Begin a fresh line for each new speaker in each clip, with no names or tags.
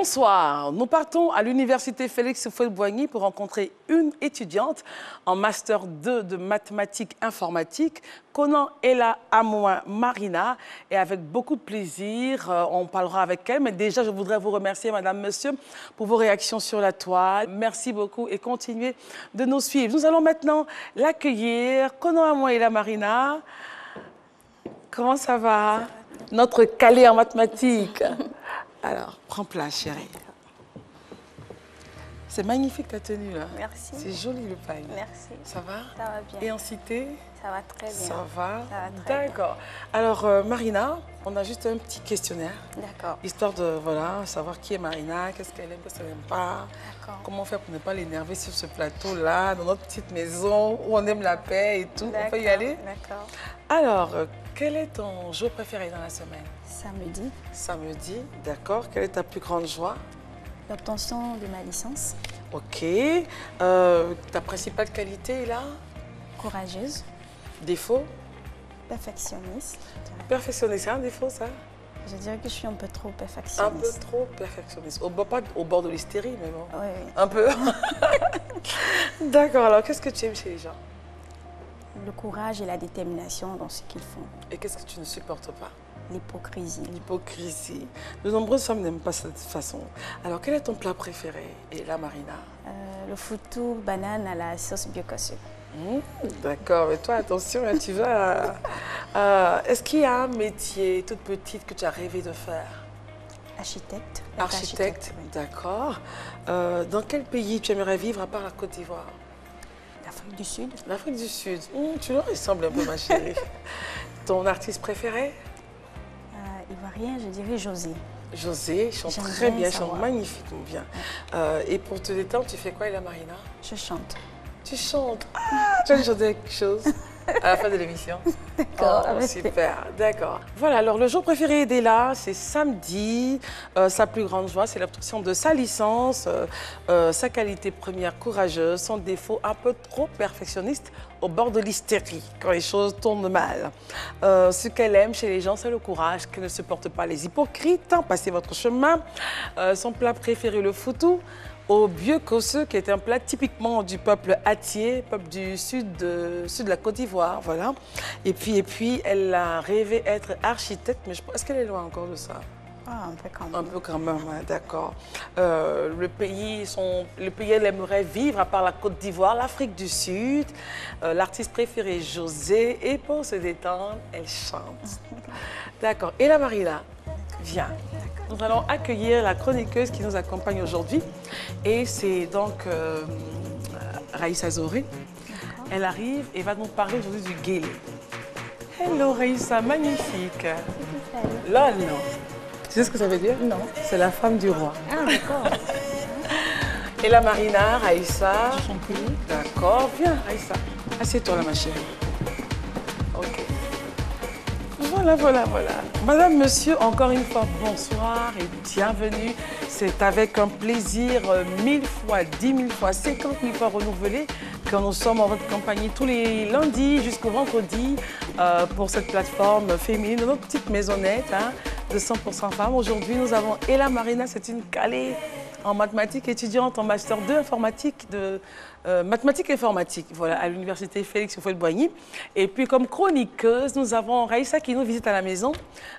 Bonsoir, nous partons à l'université Félix Houphouët-Boigny pour rencontrer une étudiante en Master 2 de mathématiques informatiques, Konan Ella Amoin Marina. Et avec beaucoup de plaisir, on parlera avec elle. Mais déjà, je voudrais vous remercier, madame, monsieur, pour vos réactions sur la toile. Merci beaucoup et continuez de nous suivre. Nous allons maintenant l'accueillir, Konan Amoin Ella Marina. Comment ça va? Notre calé en mathématiques. Alors, prends place, chérie. C'est magnifique ta tenue, là.
Merci.
C'est joli, le paille.
Merci.
Ça va?
Ça va bien.
Et en cité?
Ça va très bien.
Ça va?
Ça va très bien.
D'accord. Alors, Marina, on a juste un petit questionnaire.
D'accord.
Histoire de, voilà, savoir qui est Marina, qu'est-ce qu'elle aime, qu'est-ce qu'elle n'aime pas.
D'accord.
Comment faire pour ne pas l'énerver sur ce plateau-là, dans notre petite maison, où on aime la paix et tout. On peut y aller?
D'accord.
Alors, quel est ton jour préféré dans la semaine?
Samedi.
Samedi, d'accord. Quelle est ta plus grande joie?
L'obtention de ma licence.
Ok. Ta principale qualité est là?
Courageuse.
Défaut?
Perfectionniste.
Perfectionniste, c'est un défaut, ça?
Je dirais que je suis un peu trop
Un
perfectionniste.
peu trop perfectionniste. Pas au bord de l'hystérie, mais bon.
Oui, oui.
Un peu. D'accord. Alors, qu'est-ce que tu aimes chez les gens?
Le courage et la détermination dans ce qu'ils font.
Et qu'est-ce que tu ne supportes pas?
L'hypocrisie.
L'hypocrisie. De nombreuses femmes n'aiment pas cette façon. Alors, quel est ton plat préféré? Et là, Marina?
Le foutou banane à la sauce biocassée.
D'accord, mais toi, attention, hein, tu vas... Est-ce qu'il y a un métier, toute petite, que tu as rêvé de faire?
Architecte.
Architecte,
Oui.
d'accord. Dans quel pays tu aimerais vivre à part la Côte d'Ivoire?
L'Afrique du Sud.
L'Afrique du Sud. Tu leur ressembles un peu, ma chérie. Ton artiste préféré?
Ivoirien, je dirais José.
José, chante très bien, chante magnifiquement bien. Et pour te détendre, tu fais quoi, Ella Marina?
Je chante.
Tu chantes. Ah, tu vas nous chanter quelque chose à la fin de l'émission.
D'accord.
Oh, super, d'accord. Voilà, alors le jour préféré d'Ella, c'est samedi. Sa plus grande joie, c'est l'obtention de sa licence. Sa qualité première, courageuse. Son défaut, un peu trop perfectionniste, au bord de l'hystérie, quand les choses tournent mal. Ce qu'elle aime chez les gens, c'est le courage, qu'elle ne supporte pas les hypocrites. Passez votre chemin. Son plat préféré, le foutou au biocasseux, qui est un plat typiquement du peuple Atié, peuple du sud de la Côte d'Ivoire, voilà. Et puis, elle a rêvé être architecte, mais est-ce qu'elle est loin encore de ça?
Ah, un peu quand même.
Un peu quand même, hein, d'accord. Le pays, elle aimerait vivre, à part la Côte d'Ivoire, l'Afrique du Sud. L'artiste préféré, José. Et pour se détendre, elle chante. D'accord. Et la Marina, viens. Nous allons accueillir la chroniqueuse qui nous accompagne aujourd'hui. Et c'est donc Raïssa Zoré. Elle arrive et va nous parler aujourd'hui du guélé. Hello Raïssa, magnifique. Lol. Tu sais ce que ça veut dire?
Non.
C'est la femme du roi.
Ah, d'accord.
Et la Marina, Raïssa.
Je chante plus.
D'accord, viens Raïssa. Assieds-toi là, ma chérie. Ok. Voilà. Madame, monsieur, encore une fois, bonsoir et bienvenue. C'est avec un plaisir 1000 fois, 10 000 fois, 50 000 fois renouvelé que nous sommes en votre compagnie tous les lundis jusqu'au vendredi pour cette plateforme féminine de notre petite maisonnette de 100% femmes. Aujourd'hui, nous avons Ella Marina, c'est une calée en mathématiques, étudiante en Master 2 informatique mathématiques et informatique, voilà, à l'université Félix Houphouët-Boigny. Et puis, comme chroniqueuse, nous avons Raïssa qui nous visite à la maison.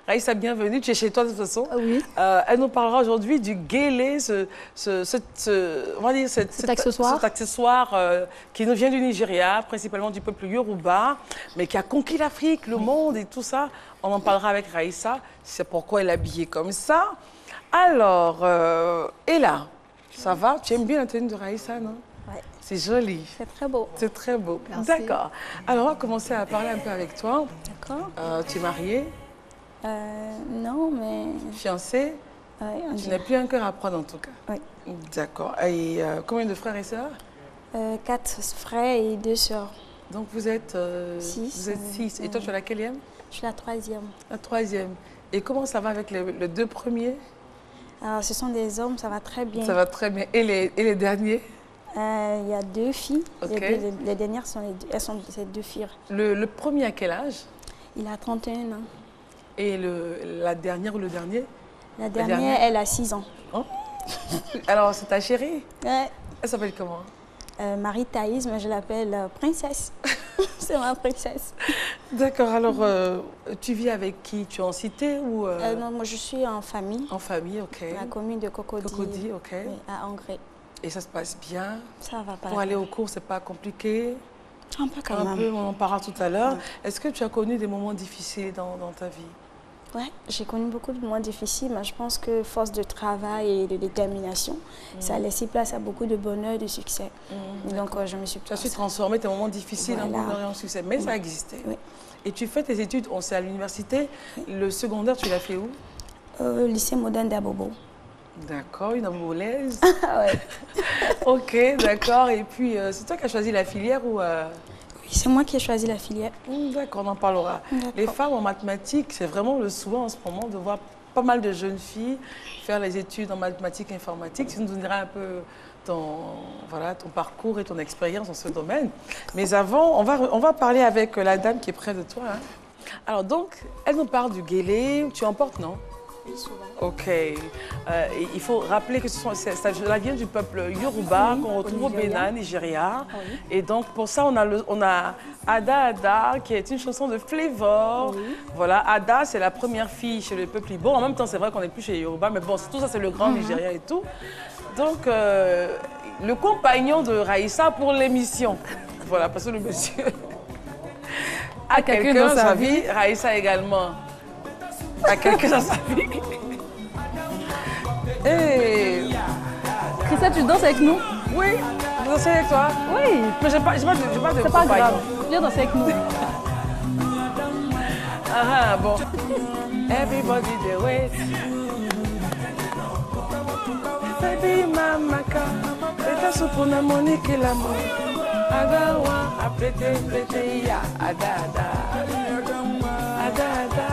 Raïssa, bienvenue, tu es chez toi de toute façon.
Oui.
Elle nous parlera aujourd'hui du guélé, on va dire cet accessoire qui nous vient du Nigeria, principalement du peuple Yoruba, mais qui a conquis l'Afrique, le monde et tout ça. On en parlera avec Raïssa, c'est pourquoi elle est habillée comme ça. Alors, Ella, ça va? Tu aimes bien la tenue de Raïssa, non?
Oui.
C'est joli.
C'est très beau.
C'est très beau.
Merci.
D'accord. Alors, on va commencer à parler un peu avec toi.
D'accord.
Tu es mariée?
Non, mais...
Fiancée?
Oui,
Tu n'as plus un cœur à prendre en tout cas?
Oui.
D'accord. Et combien de frères et sœurs?
4 frères et 2 sœurs.
Donc, vous êtes
6.
Vous êtes 6. Et toi, tu es la quatrième?
Je suis la 3e.
La 3e. Et comment ça va avec les 2 premiers?
Alors, ce sont des hommes, ça va très bien.
Ça va très bien. Et les derniers?
Il y a 2 filles.
Ok.
Les dernières sont elles sont ces 2 filles.
Le premier à quel âge?
Il a 31 ans.
Et la dernière ou le dernier?
La dernière, elle a 6 ans.
Oh, Alors, c'est ta chérie?
Ouais.
Elle s'appelle comment?
Marie-Thaïs, mais je l'appelle princesse. C'est ma princesse.
D'accord, alors tu vis avec qui? Tu es en cité ou
Non, moi je suis en famille.
En famille, ok.
La commune de Cocody.
Cocody, ok.
Oui, à Angré.
Et ça se passe bien?
Ça va pas.
Pour aller aux cours, c'est pas compliqué?
Un peu quand
Un
même.
peu, on en parlera tout à l'heure.
Ouais.
Est-ce que tu as connu des moments difficiles dans ta vie?
Ouais, j'ai connu beaucoup de moments difficiles, mais je pense que force de travail et de détermination, ça a laissé place à beaucoup de bonheur et de succès. Donc je me suis...
Tu as su transformer tes moments difficiles en
Voilà.
bonheur et en succès, mais ça existait.
Oui.
Et tu fais tes études, on sait, à l'université. Le secondaire, tu l'as fait où?
Lycée moderne d'Abobo.
D'accord, une amoureuse.
Ouais.
Ok, d'accord. Et puis, c'est toi qui as choisi la filière ou...
Oui, c'est moi qui ai choisi la filière.
D'accord, on en parlera. Les femmes en mathématiques, c'est vraiment le souhait en ce moment de voir pas mal de jeunes filles faire les études en mathématiques et informatique. Tu nous donneras un peu ton parcours et ton expérience dans ce domaine. Mais avant, on va parler avec la dame qui est près de toi. Hein. Alors donc, elle nous parle du guélé. Tu en portes, non?
Oui, souvent.
Ok. Il faut rappeler que ça vient du peuple Yoruba qu'on retrouve au Bénin, Nigeria.
Oui.
Et donc pour ça, on a Ada Ada, qui est une chanson de Flavor.
Oui.
Voilà, Ada, c'est la première fille chez le peuple Ibo. En même temps, c'est vrai qu'on n'est plus chez Yoruba, mais bon, tout ça, c'est le grand Nigérien et tout. Donc, le compagnon de Raïssa pour l'émission. Voilà, parce que le monsieur a quelqu'un dans sa vie, Raïssa également. À quelqu'un dans sa vie. Hey.
Christelle, tu danses avec nous?
Oui, je danse avec toi.
Oui.
Mais j'ai pas de
C'est pas
compagnon.
grave. Viens danser avec nous.
Ah, bon. Everybody they wait. Baby mamaka, beta supuna monique l'amour. Agawa, apete, pete, ya, ada, ada. Ada, ada.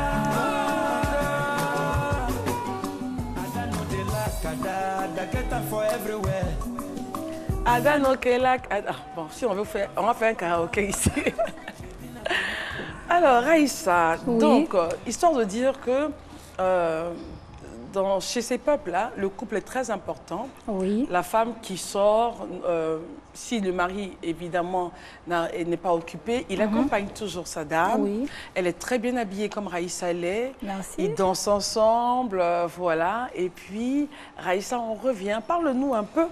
Bon, si on veut faire, on va faire un karaoké ici. Alors, Raïssa,
Oui.
donc, histoire de dire que chez ces peuples-là, le couple est très important.
Oui.
La femme qui sort, si le mari, évidemment, n'est pas occupé, il accompagne toujours sa dame.
Oui.
Elle est très bien habillée comme Raïssa l'est.
Merci.
Ils dansent ensemble, voilà. Et puis, Raïssa, on revient. Parle-nous un peu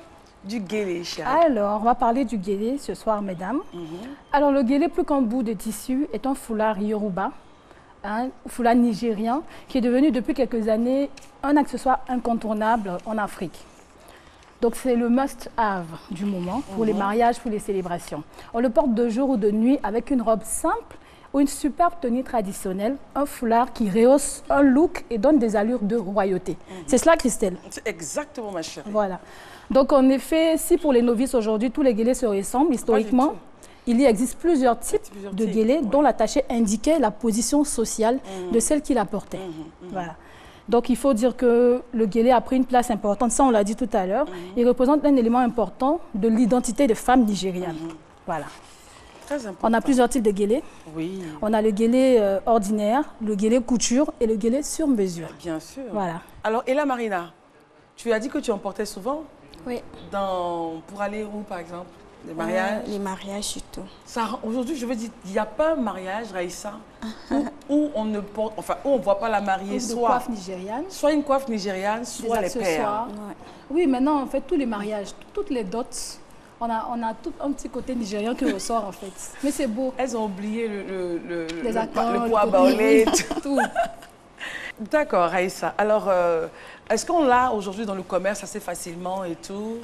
du guélé, chérie.
Alors, on va parler du guélé ce soir, mesdames. Alors, le guélé, plus qu'un bout de tissu, est un foulard yoruba, un foulard nigérien, qui est devenu depuis quelques années un accessoire incontournable en Afrique. Donc, c'est le must-have du moment pour les mariages, pour les célébrations. On le porte de jour ou de nuit avec une robe simple ou une superbe tenue traditionnelle, un foulard qui rehausse un look et donne des allures de royauté. C'est cela, Christelle?
C'est exactement, ma chérie.
Voilà. Donc, en effet, si pour les novices aujourd'hui, tous les guélés se ressemblent, historiquement, il y existe plusieurs types de guélés dont l'attaché indiquait la position sociale de celle qui la portait. Voilà. Donc, il faut dire que le guélé a pris une place importante, ça on l'a dit tout à l'heure. Il représente un élément important de l'identité des femmes nigérianes. Voilà.
Très important.
On a plusieurs types de guélés.
Oui.
On a le guélé ordinaire, le guélé couture et le guélé sur mesure.
Bien sûr.
Voilà.
Alors, et la Marina, tu as dit que tu en portais souvent
Oui.
pour aller où, par exemple? Des mariages?
Les mariages surtout.
Aujourd'hui, je veux dire, il n'y a pas un mariage, Raïssa, où on ne porte, enfin, où on ne voit pas la mariée,
De coiffe nigériane.
soit une coiffe nigériane,
Des
soit les perles.
accessoires.
Ouais.
Oui, maintenant, en fait, tous les mariages, toutes les dots, on a tout un petit côté nigérian qui ressort, en fait. Mais c'est beau.
Elles ont oublié
Les accords,
le poids baolé.
tout.
D'accord, Raïssa. Alors, est-ce qu'on l'a aujourd'hui dans le commerce assez facilement et tout?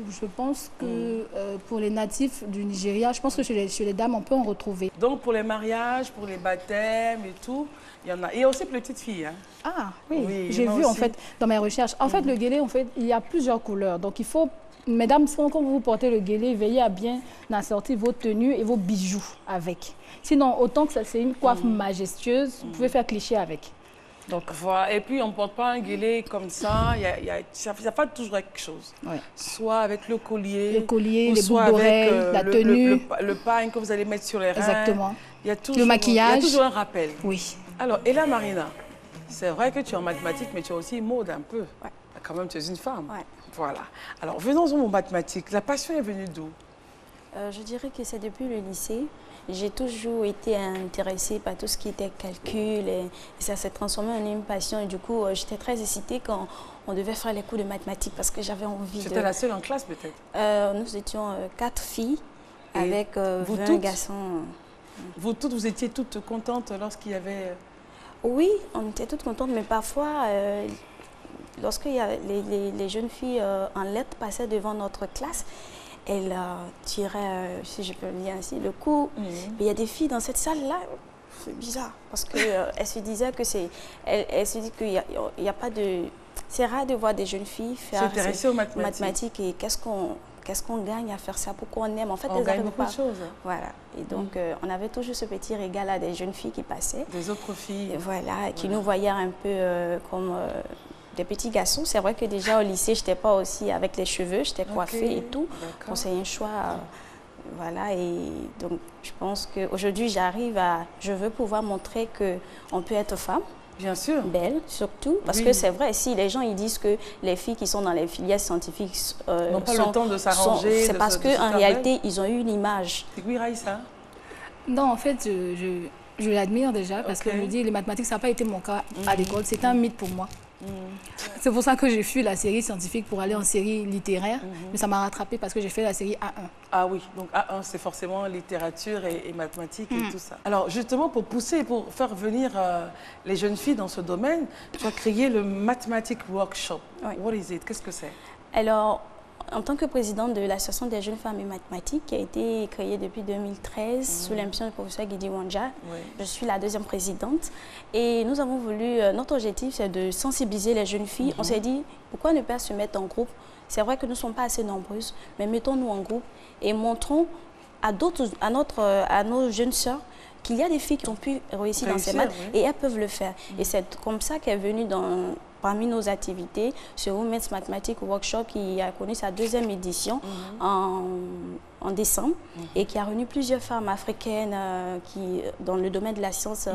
Je pense que pour les natifs du Nigeria, je pense que chez les dames, on peut en retrouver.
Donc, pour les mariages, pour les baptêmes et tout, il y en a. Et aussi pour les petites filles. Hein?
Ah, oui,
Oui,
j'ai
il y en a
vu, en
aussi.
fait, dans mes recherches. En fait, le guélé, en fait, il y a plusieurs couleurs. Donc, il faut, mesdames, quand vous portez le guélé, veillez à bien assortir vos tenues et vos bijoux avec. Sinon, autant que ça, c'est une coiffe majestueuse, vous pouvez faire cliché avec. Donc,
voilà. Et puis, on ne porte pas un guélé comme ça. Ça fait toujours quelque chose.
ouais.
Soit avec le collier,
Le collier,
ou
les
soit
boucles d'oreilles,
avec,
la tenue.
le pagne que vous allez mettre sur les reins.
Exactement.
Il y a toujours,
Le maquillage.
Il y a toujours un rappel.
Oui.
Alors, et la Marina, c'est vrai que tu es en mathématiques, mais tu es aussi mode un peu.
Ouais.
Quand même, tu es une femme.
Ouais.
Voilà. Alors, venons-en aux mathématiques. La passion est venue d'où?
Je dirais que c'est depuis le lycée. J'ai toujours été intéressée par tout ce qui était calcul et ça s'est transformé en une passion. Et du coup, j'étais très excitée quand on devait faire les cours de mathématiques parce que j'avais envie de...
C'était la seule en classe peut-être?
Nous étions 4 filles
et
avec 20
toutes,
garçons.
Vous étiez toutes contentes lorsqu'il y avait...
Oui, on était toutes contentes, mais parfois, lorsque les jeunes filles en lettres passaient devant notre classe, elles tiraient, si je peux le dire ainsi, le coup. Mais il y a des filles dans cette salle-là, c'est bizarre, parce qu'elles se disaient que elles se disent qu'il n'y a pas de... C'est rare de voir des jeunes filles faire
s'intéresser aux
mathématiques et qu'est-ce qu'on gagne à faire ça, pourquoi on aime. En fait,
on gagne beaucoup de choses.
Voilà. Et donc, on avait toujours ce petit régal à des jeunes filles qui passaient.
Des autres filles.
Et voilà, qui nous voyaient un peu comme des petits garçons. C'est vrai que déjà au lycée, je n'étais pas aussi avec les cheveux, j'étais coiffée et tout. Donc, c'est un choix. Voilà, et donc, je pense qu'aujourd'hui, je veux pouvoir montrer qu'on peut être femme.
Bien sûr.
Belle, surtout. Parce que c'est vrai, si les gens ils disent que les filles qui sont dans les filières scientifiques
n'ont pas le temps de s'arranger.
C'est parce qu'en réalité, ils ont eu une image.
C'est oui, Raïssa?
Non, en fait, je l'admire déjà parce que je me dis, les mathématiques, ça n'a pas été mon cas à l'école. C'était un mythe pour moi. C'est pour ça que j'ai fui la série scientifique pour aller en série littéraire. Mais ça m'a rattrapée parce que j'ai fait la série A1.
Ah oui, donc A1, c'est forcément littérature et mathématiques et tout ça. Alors justement, pour pousser, pour faire venir les jeunes filles dans ce domaine, tu as créé le Mathematic Workshop.
Oui.
What is it? Qu'est-ce que c'est?
Alors, en tant que présidente de l'Association des jeunes femmes et mathématiques, qui a été créée depuis 2013 sous l'impulsion du professeur Guidi Wanja, je suis la deuxième présidente. Et nous avons voulu, notre objectif, c'est de sensibiliser les jeunes filles. On s'est dit, pourquoi ne pas se mettre en groupe? C'est vrai que nous ne sommes pas assez nombreuses, mais mettons-nous en groupe et montrons à nos jeunes sœurs qu'il y a des filles qui ont pu réussir dans ces maths et elles peuvent le faire. Et c'est comme ça qu'est venue parmi nos activités ce Women's Mathematics Workshop qui a connu sa deuxième édition en décembre et qui a réuni plusieurs femmes africaines dans le domaine de la science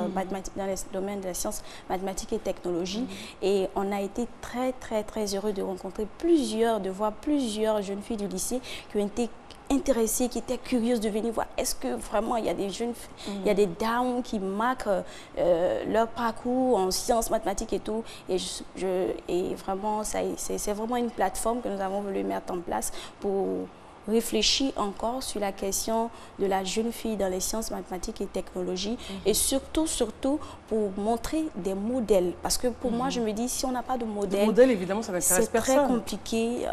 mathématiques et technologie. Et on a été très, très, très heureux de rencontrer de voir plusieurs jeunes filles du lycée qui ont été intéressées, qui étaient curieuses de venir voir est-ce que vraiment il y a des jeunes, il y a des dames qui marquent leur parcours en sciences, mathématiques et tout. Et vraiment, c'est vraiment une plateforme que nous avons voulu mettre en place pour réfléchir encore sur la question de la jeune fille dans les sciences, mathématiques et technologies et surtout pour montrer des modèles. Parce que pour moi, je me dis, si on n'a pas de modèle,
évidemment, ça n'intéresse personne.
C'est très compliqué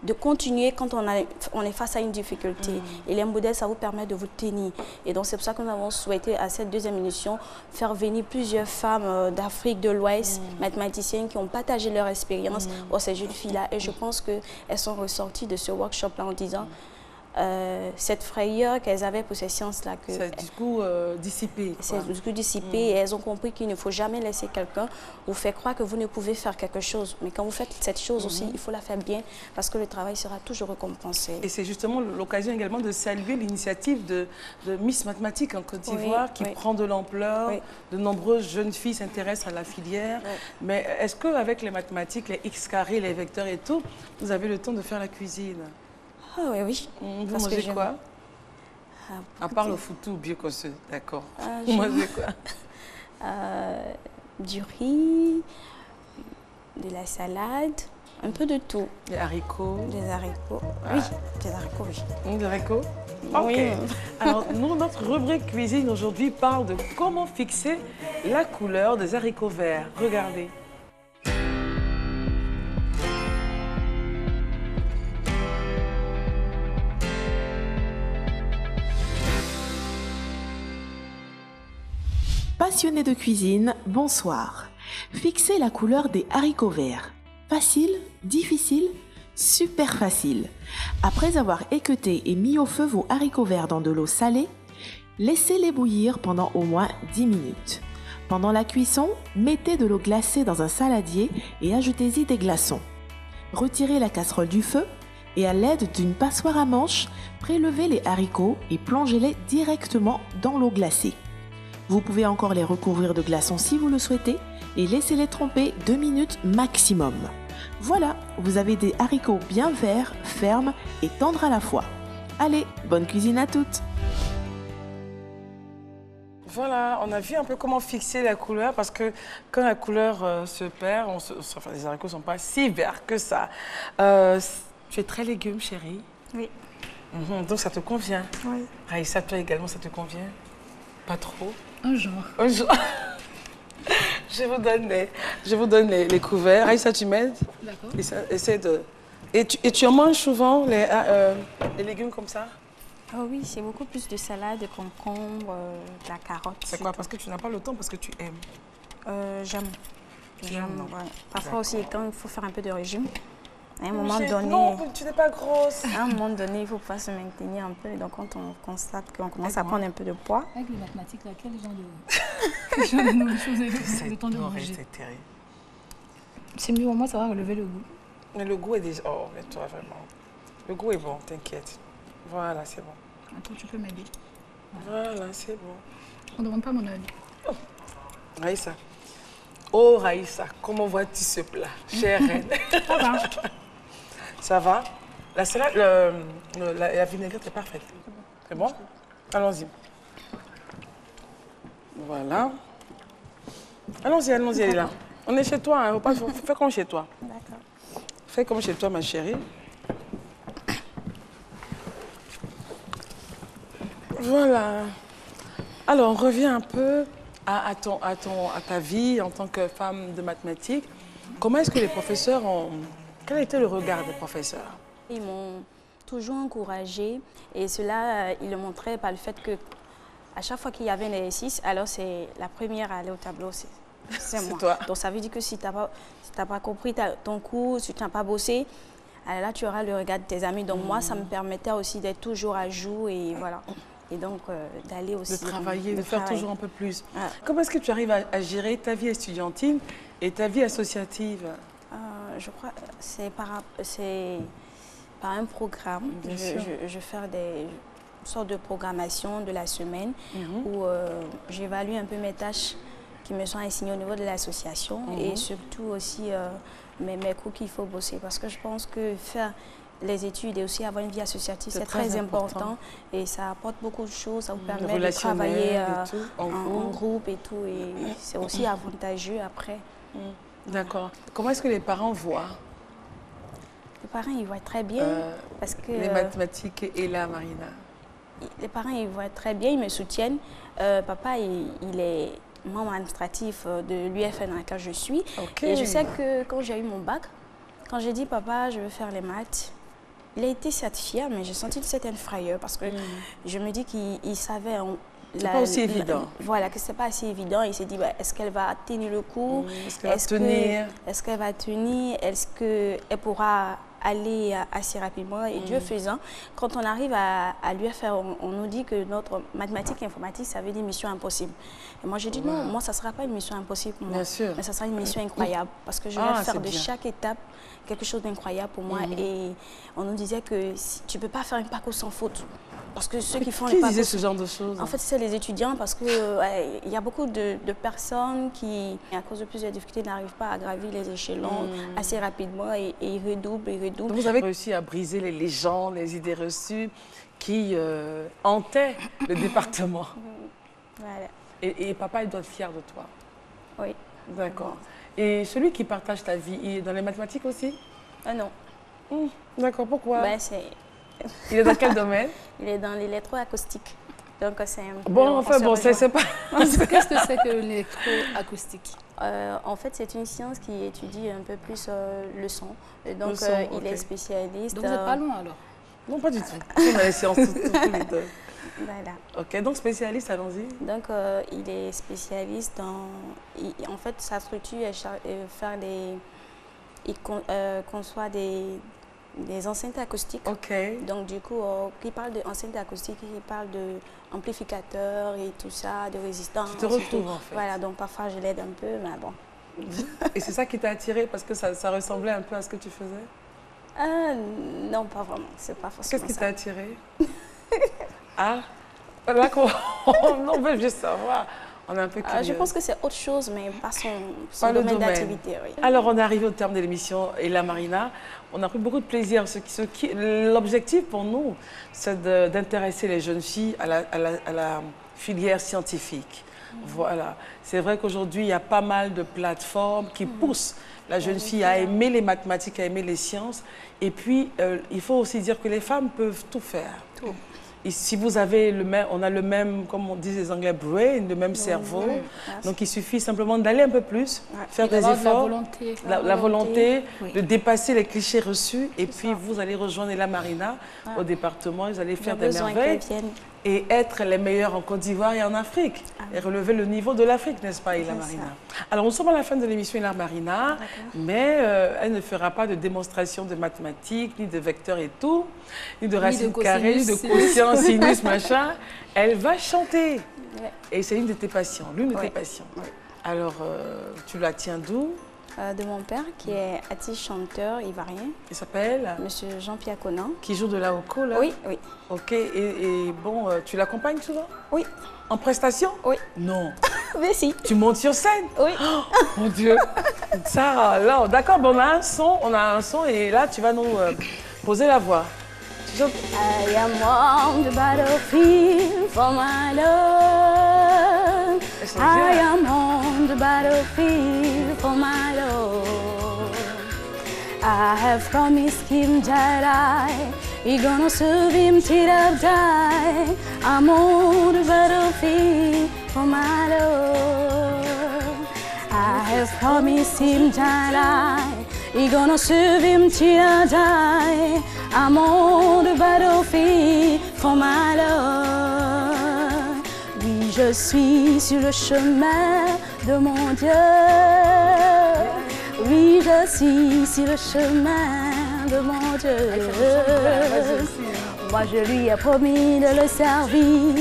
de continuer quand on est face à une difficulté. Et les modèles, ça vous permet de vous tenir. Et donc, c'est pour ça que nous avons souhaité, à cette deuxième édition, faire venir plusieurs femmes d'Afrique de l'Ouest, mathématiciennes, qui ont partagé leur expérience aux ces jeunes filles-là. Et je pense qu'elles sont ressorties de ce workshop-là en disant cette frayeur qu'elles avaient pour ces sciences-là.
C'est du coup dissipé.
C'est du coup dissipé et elles ont compris qu'il ne faut jamais laisser quelqu'un vous faire croire que vous ne pouvez faire quelque chose. Mais quand vous faites cette chose aussi, il faut la faire bien parce que le travail sera toujours récompensé.
Et c'est justement l'occasion également de saluer l'initiative de Miss Mathématiques en Côte d'Ivoire qui prend de l'ampleur. De nombreuses jeunes filles s'intéressent à la filière. Mais est-ce qu'avec les mathématiques, les X carrés, les vecteurs et tout, vous avez le temps de faire la cuisine?
Ah oui, oui.
Vous mangez quoi? À part le foutou, bien conçu, d'accord. Vous mangez quoi?
Du riz, de la salade, un peu de tout.
Des haricots?
Des haricots, oui. Des haricots, oui.
Des haricots? Ok.
Oui.
Alors, notre rubrique cuisine aujourd'hui parle de comment fixer la couleur des haricots verts. Regardez.
Passionnés de cuisine, bonsoir. Fixer la couleur des haricots verts. Facile? Difficile? Super facile. Après avoir équeuté et mis au feu vos haricots verts dans de l'eau salée, laissez-les bouillir pendant au moins 10 minutes. Pendant la cuisson, mettez de l'eau glacée dans un saladier et ajoutez-y des glaçons. Retirez la casserole du feu et à l'aide d'une passoire à manche, prélevez les haricots et plongez-les directement dans l'eau glacée. Vous pouvez encore les recouvrir de glaçons si vous le souhaitez et laissez-les tremper 2 minutes maximum. Voilà, vous avez des haricots bien verts, fermes et tendres à la fois. Allez, bonne cuisine à toutes!
Voilà, on a vu un peu comment fixer la couleur parce que quand la couleur se perd, enfin, les haricots ne sont pas si verts que ça. Tu es très légumes, chérie.
Oui.
Donc ça te convient.
Oui.
Raïssa, toi également, ça te convient? Pas trop?
Un genre.
Un jour. Je vous donne les couverts. Raïssa, tu m'aides?
D'accord.
Essaie de... Et tu en manges souvent les légumes comme ça?
Oh oui, c'est beaucoup plus de salade, de concombre, de la carotte.
C'est quoi? Parce que tu n'as pas le temps, parce que tu aimes?
J'aime.
J'aime,
Ouais. Parfois aussi, quand il faut faire un peu de régime, à un moment
Mais
donné...
non, tu n'es pas grosse.
À un moment donné, il faut pouvoir se maintenir un peu. Et donc, quand on constate qu'on commence à prendre un peu de poids...
Avec les mathématiques, là, quel genre de nouvelles choses est le temps de manger?
C'est terrible.
C'est mieux au moins, ça va relever le goût.
Mais le goût est déjà... Oh, mais toi, vraiment. Le goût est bon, t'inquiète. Voilà, c'est bon.
Attends, tu peux m'aider.
Voilà, c'est bon.
On ne demande pas mon avis.
Oh. Raïssa. Oh, Raïssa, comment vois-tu ce plat, chère reine?
Ça va.
Ça va? La salade, la vinaigrette est parfaite. C'est bon? Allons-y. Voilà. Allons-y, elle est là. On est chez toi, hein. Fais comme chez toi.
D'accord.
Fais comme chez toi, ma chérie. Voilà. Alors, on revient un peu à ta vie en tant que femme de mathématiques. Comment est-ce que les professeurs ont... Quel était le regard des professeurs?
Ils m'ont toujours encouragée et cela, ils le montraient par le fait que à chaque fois qu'il y avait un exercice, alors c'est la première à aller au tableau, c'est moi.
Toi.
Donc ça veut dire que si tu n'as pas compris ton cours, si tu n'as pas bossé, alors là tu auras le regard de tes amis. Donc moi, ça me permettait aussi d'être toujours à jour et voilà. Et donc d'aller aussi...
De travailler, de faire toujours un peu plus.
Ah.
Comment est-ce que tu arrives à gérer ta vie estudiantine et ta vie associative?
Je crois que c'est par un programme. Je fais des sortes de programmation de la semaine où j'évalue un peu mes tâches qui me sont assignées au niveau de l'association et surtout aussi mes cours qu'il faut bosser. Parce que je pense que faire les études et aussi avoir une vie associative, c'est très important et ça apporte beaucoup de choses. Ça vous permet de travailler en groupe et tout. Et c'est aussi avantageux après.
D'accord. Comment est-ce que les parents voient?
Les parents, ils voient très bien. Parce que,
les mathématiques et la Marina.
Les parents, ils voient très bien, ils me soutiennent. Papa, il est membre administratif de l'UFN dans laquelle je suis. Et je sais que quand j'ai eu mon bac, quand j'ai dit, papa, je veux faire les maths, il a été certifié, mais j'ai senti une certaine frayeur parce que je me dis qu'il savait...
C'est pas aussi évident.
Voilà, que c'est pas assez évident. Il s'est dit, est-ce qu'elle va tenir le coup?
Est-ce qu'elle va tenir?
Est-ce qu'elle va tenir? Est-ce qu'elle pourra aller assez rapidement? Et Dieu faisant, quand on arrive à l'UFR, on nous dit que notre mathématiques et informatique, ça veut dire mission impossible. Et moi, j'ai dit non, moi, ça ne sera pas une mission impossible pour moi.
Bien sûr.
Mais ça sera une mission incroyable parce que je vais faire de chaque étape quelque chose d'incroyable pour moi. Et on nous disait que tu ne peux pas faire un parcours sans faute. Parce que ceux qui font les parcours...
Qui disait ce genre de choses?
En fait, c'est les étudiants parce qu'il y a beaucoup de personnes qui, à cause de plusieurs difficultés, n'arrivent pas à gravir les échelons assez rapidement et ils redoublent, ils redoublent.
Donc vous avez réussi à briser les légendes, les idées reçues qui hantaient le département.
Voilà.
Et papa, il doit être fier de toi.
Oui.
D'accord. Et celui qui partage ta vie, il est dans les mathématiques aussi?
Non.
D'accord, pourquoi? Il est dans quel domaine?
Il est dans l'électroacoustique. Donc c'est un peu...
Bon, enfin, bon, c'est pas...
Qu'est-ce que c'est que l'électroacoustique?
En fait, c'est une science qui étudie un peu plus le son. Et donc, il est spécialiste...
Donc, vous n'êtes pas loin, alors?
Non, pas du tout. On a les sciences toutes les deux.
Voilà.
Ok, donc spécialiste, allons-y.
Donc, il est spécialiste dans... En fait, sa structure est faire des... Il conçoit des enceintes acoustiques.
Ok.
Donc, du coup, qui parle d'enceintes acoustiques, il parle d'amplificateurs et tout ça, de résistance.
Tu te retrouves, en fait.
Voilà, donc parfois, je l'aide un peu, mais bon.
Et c'est ça qui t'a attiré parce que ça ressemblait un peu à ce que tu faisais?
Non, pas vraiment. C'est pas forcément ça.
Qu'est-ce qui t'a attiré? Ah, là, non, mais je veux savoir. On est un peu curieux.
Je pense que c'est autre chose, mais pas son domaine d'activité. Oui.
Alors, on est arrivé au terme de l'émission Ella Marina. On a pris beaucoup de plaisir. L'objectif pour nous, c'est d'intéresser les jeunes filles à la filière scientifique. Voilà. C'est vrai qu'aujourd'hui, il y a pas mal de plateformes qui poussent la jeune fille à aimer les mathématiques, à aimer les sciences. Et puis, il faut aussi dire que les femmes peuvent tout faire. Tout. Et si vous avez on a le même, comme on dit les Anglais, brain, le même cerveau. Donc, il suffit simplement d'aller un peu plus, faire des efforts, la volonté de dépasser les clichés reçus. Et puis, vous allez rejoindre Ella Marina au département. Vous allez faire des merveilles et être les meilleurs en Côte d'Ivoire et en Afrique. Et relever le niveau de l'Afrique, n'est-ce pas, Ella Marina? Alors, nous sommes à la fin de l'émission Ella Marina, mais elle ne fera pas de démonstration de mathématiques, ni de vecteurs et tout, ni de racines carrées, ni de quotient, sinus, machin. Elle va chanter. Et c'est une de tes passions, l'une de tes passions. Alors, tu la tiens d'où?
De mon père, qui est artiste chanteur ivoirien.
Il s'appelle
Monsieur Jean-Pierre Conan.
Qui joue de la oco, là?
Oui, oui.
Ok, et bon, tu l'accompagnes souvent?
Oui.
En prestation?
Oui.
Non.
Mais si.
Tu montes sur scène?
Oui.
Oh, mon Dieu. Sarah, là, d'accord, bon, on a un son et là, tu vas nous poser la voix.
I am on the battlefield for my love. I am on the battlefield for my love. I have promised him that we gonna serve him till I die. I'm on the battlefield for my love. I have promised him that we gonna serve him till I die. I'm on the battlefield for my love. Oui, je suis sur le chemin de mon Dieu. Oui, je suis sur le chemin de mon Dieu. Moi, je lui ai promis de le servir.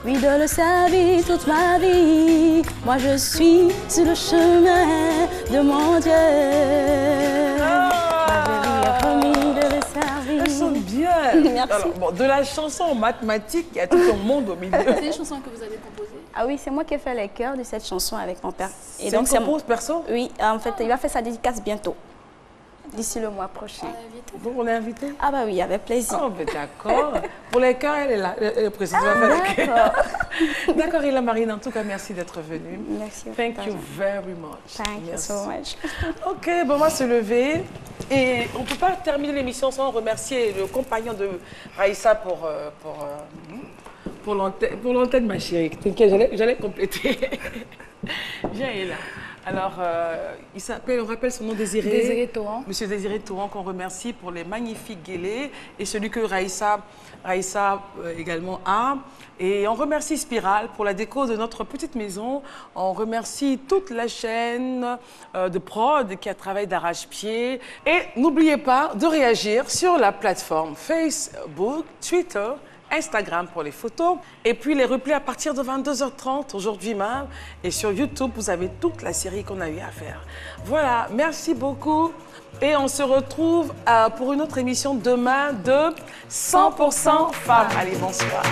Oui, de le servir toute ma vie. Moi, je suis sur le chemin de mon Dieu. Moi, je lui ai promis de le servir.
Elles sont bien.
Merci.
Alors, bon, de la chanson en mathématiques, il y a tout un monde au milieu.
C'est des chansons que vous avez composées?
Ah oui, c'est moi qui ai fait les chœurs de cette chanson avec mon père.
Et donc, c'est une compose perso?
Oui, en fait, il va faire sa dédicace bientôt. D'ici le mois prochain.
Donc, on est invité?
Ah bah oui, avec plaisir.
Oh, ben d'accord. Pour les chœurs, elle est là. Elle est précise. D'accord, Ella Marina, en tout cas, merci d'être venue.
Merci.
Thank you very much.
Thank you so much.
Ok, bon, on va se lever. Et on ne peut pas terminer l'émission sans remercier le compagnon de Raïssa pour l'antenne, ma chérie. T'inquiète, j'allais compléter. Viens, Ella. Alors, il s'appelle, on rappelle son nom, Désiré.
Désiré Touran.
Monsieur Désiré Touran, qu'on remercie pour les magnifiques guélés et celui que Raïssa également a. Et on remercie Spiral pour la déco de notre petite maison. On remercie toute la chaîne de prod qui a travaillé d'arrache-pied. Et n'oubliez pas de réagir sur la plateforme Facebook, Twitter, Instagram pour les photos. Et puis les replays à partir de 22h30 aujourd'hui même. Et sur YouTube, vous avez toute la série qu'on a eu à faire. Voilà, merci beaucoup. Et on se retrouve pour une autre émission demain de 100% femmes. Allez, bonsoir.